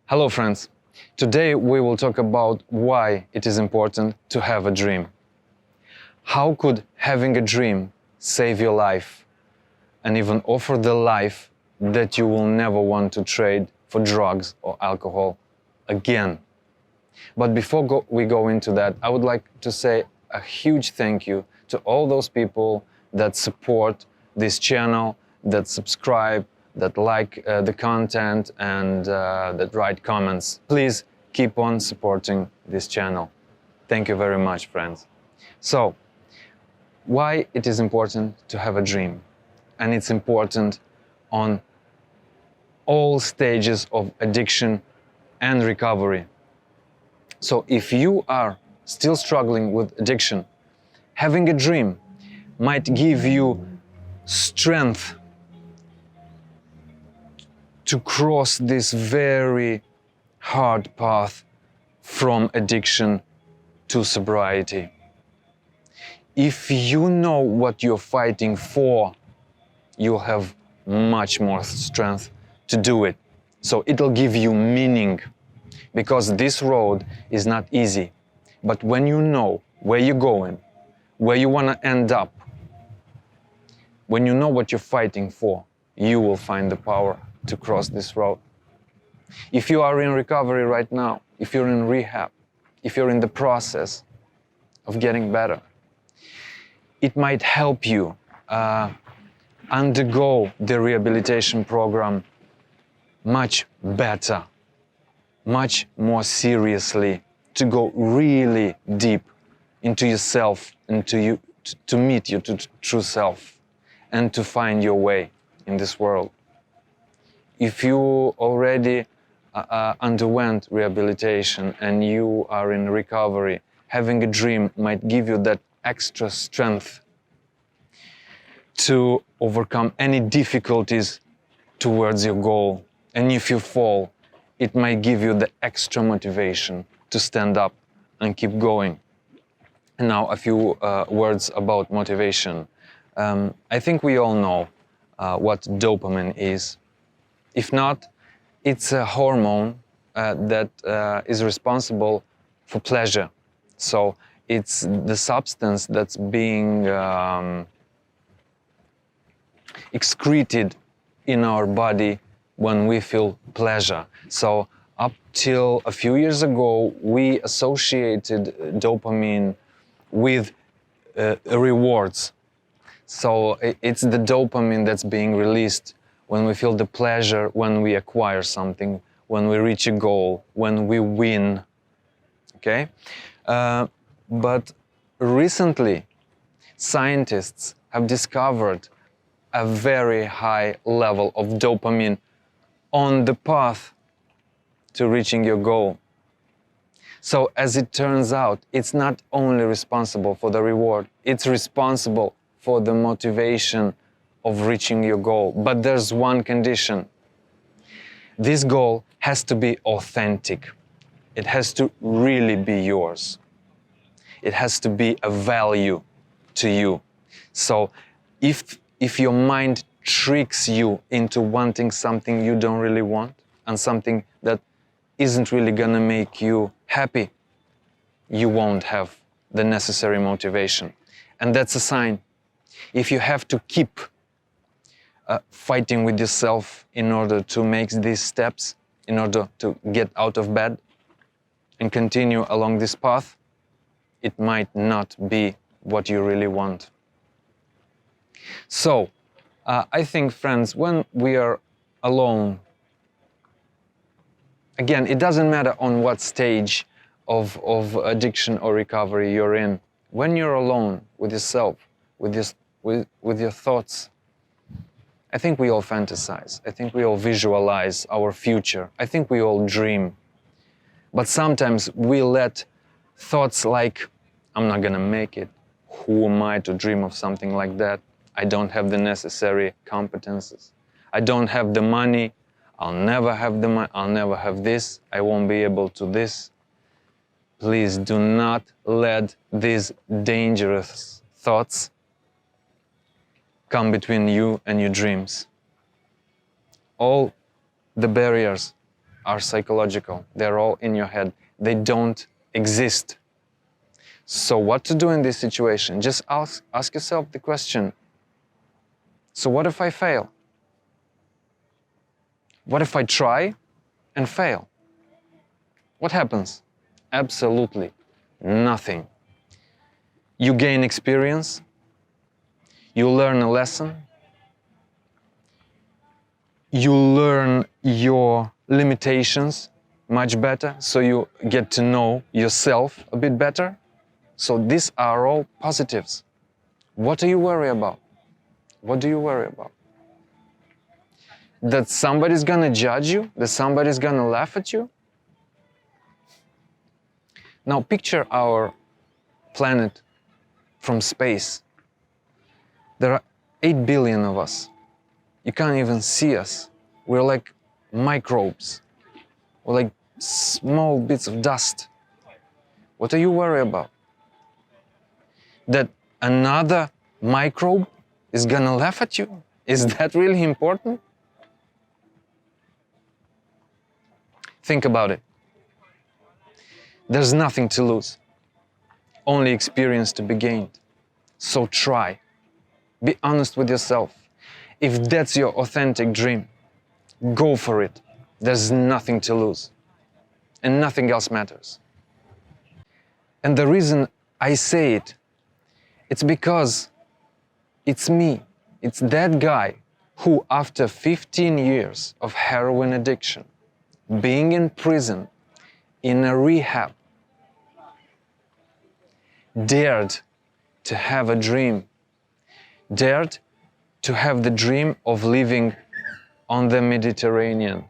Hello friends, today we will talk about why it is important to have a dream. How could having a dream save your life and even offer the life that you will never want to trade for drugs or alcohol again? But before we go into that, I would like to say a huge thank you to all those people that support this channel, that subscribe, that like the content and that write comments. Please keep on supporting this channel. Thank you very much, friends. So, why it is important to have a dream? And it's important on all stages of addiction and recovery. So if you are still struggling with addiction, having a dream might give you strength to cross this very hard path from addiction to sobriety. If you know what you're fighting for, you'll have much more strength to do it. So it'll give you meaning, because this road is not easy. But when you know where you're going, where you want to end up, when you know what you're fighting for, you will find the power to cross this road. If you are in recovery right now, if you're in rehab, if you're in the process of getting better, it might help you undergo the rehabilitation program much better, much more seriously, to go really deep into yourself and to meet your true self and to find your way in this world. If you already underwent rehabilitation and you are in recovery, having a dream might give you that extra strength to overcome any difficulties towards your goal. And if you fall, it might give you the extra motivation to stand up and keep going. And now a few words about motivation. I think we all know what dopamine is. If not, it's a hormone that is responsible for pleasure. So it's the substance that's being excreted in our body when we feel pleasure. So up till a few years ago, we associated dopamine with rewards. So it's the dopamine that's being released when we feel the pleasure, when we acquire something, when we reach a goal, when we win. Okay? But recently, scientists have discovered a very high level of dopamine on the path to reaching your goal. So as it turns out, it's not only responsible for the reward, it's responsible for the motivation of reaching your goal. But there's one condition. This goal has to be authentic. It has to really be yours. It has to be a value to you. So if your mind tricks you into wanting something you don't really want and something that isn't really gonna make you happy, you won't have the necessary motivation. And that's a sign. If you have to keep fighting with yourself in order to make these steps, in order to get out of bed and continue along this path, it might not be what you really want. So, I think, friends, when we are alone, again, it doesn't matter on what stage of addiction or recovery you're in. When you're alone with yourself, with your thoughts, I think we all fantasize. I think we all visualize our future. I think we all dream. But sometimes we let thoughts like, I'm not gonna make it. Who am I to dream of something like that? I don't have the necessary competences. I don't have the money. I'll never have the money. I'll never have this. I won't be able to this. Please do not let these dangerous thoughts come between you and your dreams. All the barriers are psychological. They're all in your head. They don't exist. So what to do in this situation? Just ask yourself the question, so what if I fail? What if I try and fail? What happens? Absolutely nothing. You gain experience, you learn a lesson, you learn your limitations much better, so you get to know yourself a bit better. So these are all positives. What do you worry about? What do you worry about? That somebody's gonna judge you? That somebody's gonna laugh at you? Now picture our planet from space. There are 8 billion of us. You can't even see us. We're like microbes. We're like small bits of dust. What are you worried about? That another microbe is gonna laugh at you? Is that really important? Think about it. There's nothing to lose, only experience to be gained. So try. Be honest with yourself. If that's your authentic dream, go for it. There's nothing to lose, and nothing else matters. And the reason I say it, it's because it's me. It's that guy who, after 15 years of heroin addiction, being in prison, in a rehab, dared to have a dream, dared to have the dream of living on the Mediterranean.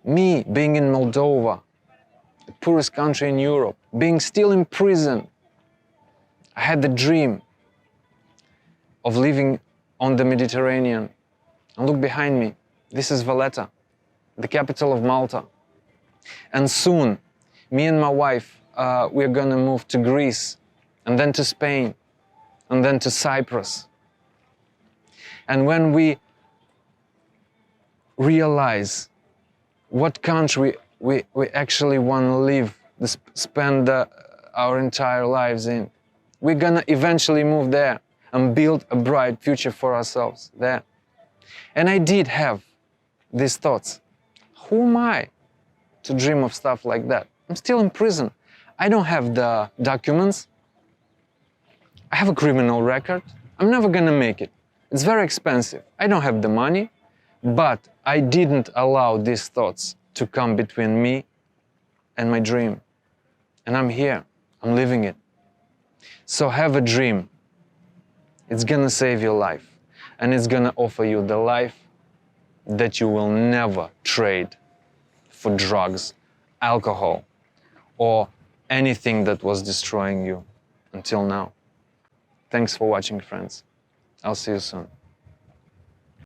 Me, being in Moldova, the poorest country in Europe, being still in prison, I had the dream of living on the Mediterranean. And look behind me, this is Valletta, the capital of Malta. And soon, me and my wife, we're gonna move to Greece, and then to Spain, and then to Cyprus. And when we realize what country we actually want to live, spend our entire lives in, we're gonna eventually move there and build a bright future for ourselves there. And I did have these thoughts. Who am I to dream of stuff like that? I'm still in prison. I don't have the documents. I have a criminal record. I'm never gonna make it. It's very expensive. I don't have the money, but I didn't allow these thoughts to come between me and my dream. And I'm here. I'm living it. So have a dream. It's gonna save your life, and it's gonna offer you the life that you will never trade for drugs, alcohol, or anything that was destroying you until now. Thanks for watching, friends. I'll see you soon.